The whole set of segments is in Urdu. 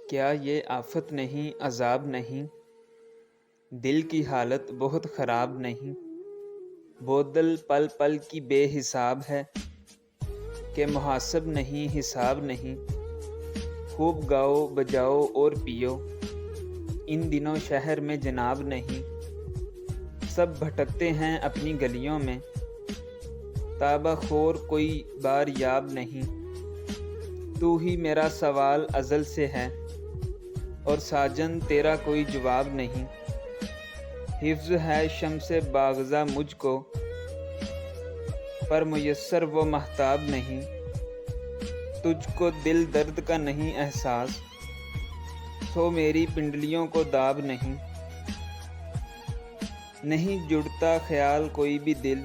کیا یہ آفت نہیں، عذاب نہیں؟ دل کی حالت بہت خراب نہیں؟ بودل پل پل کی بے حساب ہے کہ محاسب نہیں، حساب نہیں۔ خوب گاؤ بجاؤ اور پیو، ان دنوں شہر میں جناب نہیں۔ سب بھٹکتے ہیں اپنی گلیوں میں، تابہ خور کوئی بار یاب نہیں۔ تو ہی میرا سوال ازل سے ہے، اور ساجن تیرا کوئی جواب نہیں۔ حفظ ہے شمس باغزہ مجھ کو، پر میسر وہ مہتاب نہیں۔ تجھ کو دل درد کا نہیں احساس، سو میری پنڈلیوں کو داب نہیں۔ نہیں جڑتا خیال کوئی بھی دل،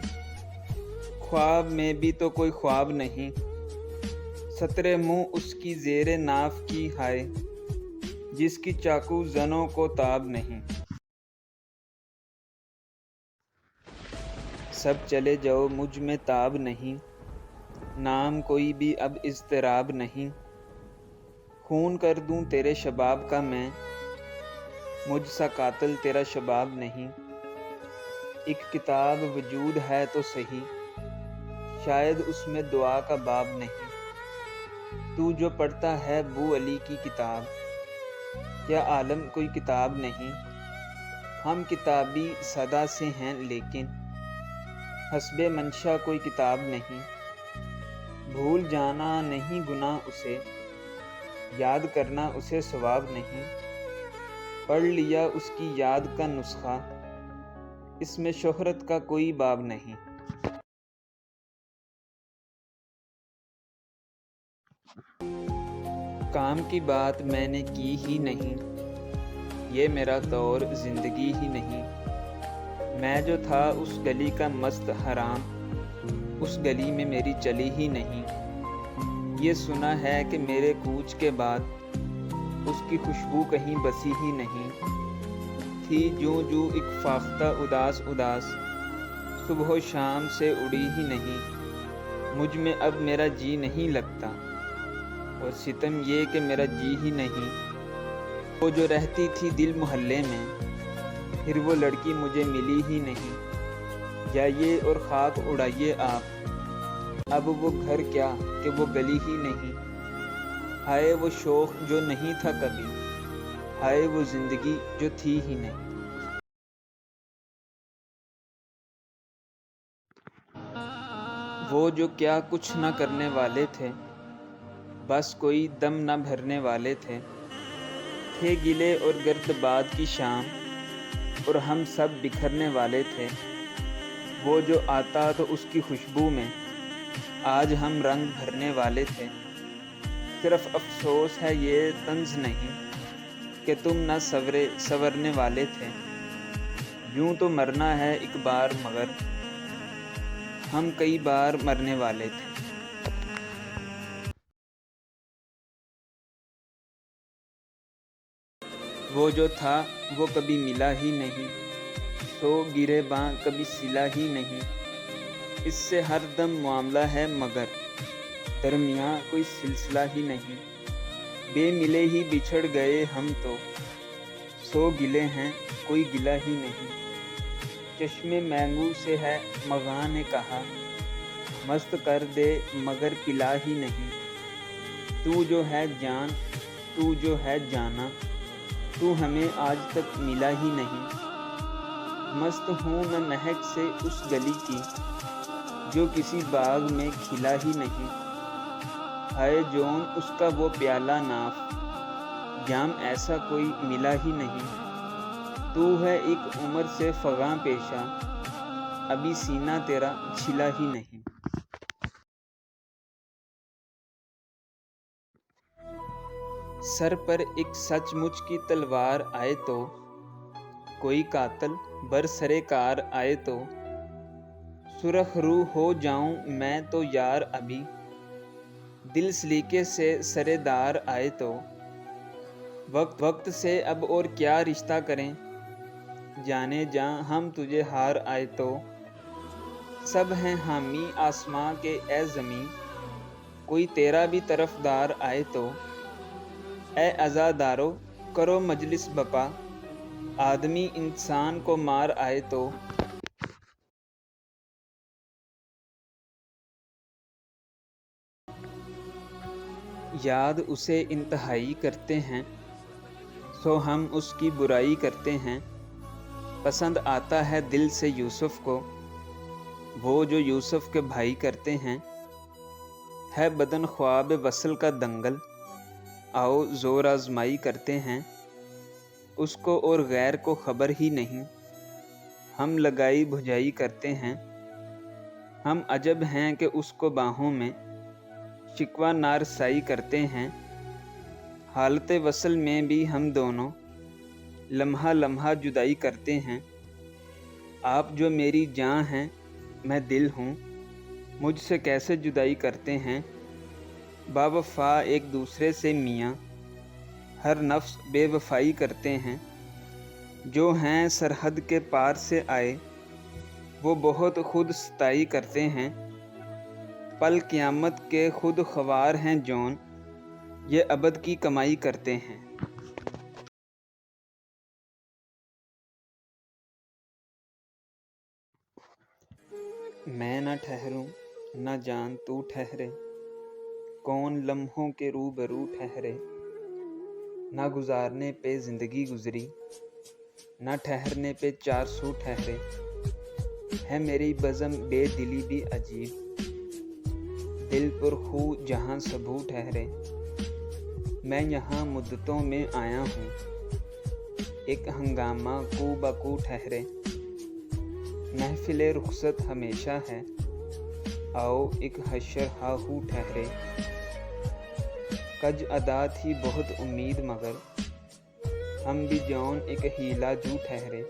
خواب میں بھی تو کوئی خواب نہیں۔ سطر منہ اس کی زیر ناف کی ہائے، جس کی چاقو زنوں کو تاب نہیں۔ سب چلے جاؤ مجھ میں تاب نہیں، نام کوئی بھی اب اضطراب نہیں۔ خون کر دوں تیرے شباب کا میں، مجھ سا قاتل تیرا شباب نہیں۔ ایک کتاب وجود ہے تو صحیح، شاید اس میں دعا کا باب نہیں۔ تو جو پڑھتا ہے بو علی کی کتاب، کیا عالم کوئی کتاب نہیں؟ ہم کتابی صدا سے ہیں لیکن حسب منشا کوئی کتاب نہیں۔ بھول جانا نہیں گناہ اسے، یاد کرنا اسے ثواب نہیں۔ پڑھ لیا اس کی یاد کا نسخہ، اس میں شہرت کا کوئی باب نہیں۔ کام کی بات میں نے کی ہی نہیں، یہ میرا دور زندگی ہی نہیں۔ میں جو تھا اس گلی کا مست حرام، اس گلی میں میری چلی ہی نہیں۔ یہ سنا ہے کہ میرے کوچ کے بعد اس کی خوشبو کہیں بسی ہی نہیں۔ تھی جوں جوں ایک فاختہ اداس اداس، صبح و شام سے اڑی ہی نہیں۔ مجھ میں اب میرا جی نہیں لگتا، اور ستم یہ کہ میرا جی ہی نہیں۔ وہ جو رہتی تھی دل محلے میں، پھر وہ لڑکی مجھے ملی ہی نہیں۔ جائیے اور خاک اڑائیے آپ، اب وہ گھر کیا کہ وہ گلی ہی نہیں۔ ہائے وہ شوق جو نہیں تھا کبھی، ہائے وہ زندگی جو تھی ہی نہیں۔ وہ جو کیا کچھ نہ کرنے والے تھے، بس کوئی دم نہ بھرنے والے تھے۔ تھے گلے اور گرد باد کی شام، اور ہم سب بکھرنے والے تھے۔ وہ جو آتا تو اس کی خوشبو میں، آج ہم رنگ بھرنے والے تھے۔ صرف افسوس ہے یہ طنز نہیں کہ تم نہ سنورنے والے تھے۔ یوں تو مرنا ہے ایک بار مگر ہم کئی بار مرنے والے تھے۔ وہ جو تھا وہ کبھی ملا ہی نہیں، سو گریباں کبھی سلا ہی نہیں۔ اس سے ہر دم معاملہ ہے مگر درمیاں کوئی سلسلہ ہی نہیں۔ بے ملے ہی بچھڑ گئے ہم تو، سو گلے ہیں کوئی گلہ ہی نہیں۔ چشم مینگو سے ہے مغاں نے کہا، مست کر دے مگر پلا ہی نہیں۔ تو جو ہے جان، تو جو ہے جانا، تو ہمیں آج تک ملا ہی نہیں۔ مست ہوں میں مہک سے اس گلی کی، جو کسی باغ میں کھلا ہی نہیں۔ ہائے جون اس کا وہ پیالہ ناف، جام ایسا کوئی ملا ہی نہیں۔ تو ہے ایک عمر سے فغاں پیشہ، ابھی سینہ تیرا چھلا ہی نہیں۔ سر پر ایک سچ مچ کی تلوار آئے تو، کوئی قاتل برسرِ کار آئے تو، سرخ رو ہو جاؤں میں تو یار ابھی، دل سلیقے سے سرِ دار آئے تو۔ وقت سے اب اور کیا رشتہ کریں، جانے جاں ہم تجھے ہار آئے تو۔ سب ہیں حامی آسماں کے اے زمیں، کوئی تیرا بھی طرفدار آئے تو۔ اے عزادارو کرو مجلس بپا، آدمی انسان کو مار آئے تو یاد اسے انتہائی کرتے ہیں، سو ہم اس کی برائی کرتے ہیں۔ پسند آتا ہے دل سے یوسف کو، وہ جو یوسف کے بھائی کرتے ہیں۔ ہے بدن خواب وصل کا دنگل، آؤ زور آزمائی کرتے ہیں۔ اس کو اور غیر کو خبر ہی نہیں، ہم لگائی بھجائی کرتے ہیں۔ ہم عجب ہیں کہ اس کو باہوں میں شکوہ نارسائی کرتے ہیں۔ حالت وصل میں بھی ہم دونوں لمحہ لمحہ جدائی کرتے ہیں۔ آپ جو میری جاں ہیں میں دل ہوں، مجھ سے کیسے جدائی کرتے ہیں۔ با وفا ایک دوسرے سے میاں، ہر نفس بے وفائی کرتے ہیں۔ جو ہیں سرحد کے پار سے آئے، وہ بہت خود ستائی کرتے ہیں۔ پل قیامت کے خود خوار ہیں جون، یہ ابد کی کمائی کرتے ہیں۔ میں نہ ٹھہروں نہ جان تو ٹھہرے، کون لمحوں کے روبرو ٹھہرے۔ نہ گزارنے پہ زندگی گزری، نہ ٹھہرنے پہ 400 ٹھہرے۔ ہے میری بزم بے دلی بھی عجیب، دل پر خو جہاں سبو ٹھہرے۔ میں یہاں مدتوں میں آیا ہوں، ایک ہنگامہ کو بکو ٹھہرے۔ محفل رخصت ہمیشہ ہے، آؤ ایک حشر ہا ہو ٹھہرے۔ کج ادا تھی بہت امید مگر، ہم بھی جون ایک ہیلا جو ٹھہرے۔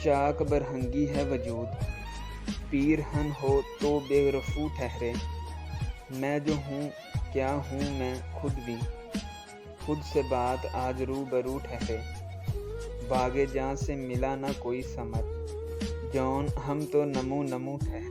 چاک برہنگی ہے وجود، پیرہن ہو تو بے رفو ٹھہرے۔ میں جو ہوں کیا ہوں میں خود بھی، خود سے بات آج روبرو ٹھہرے۔ باغ جاں سے ملا نہ کوئی ثمر، جون ہم تو نمو نمو ٹھہرے۔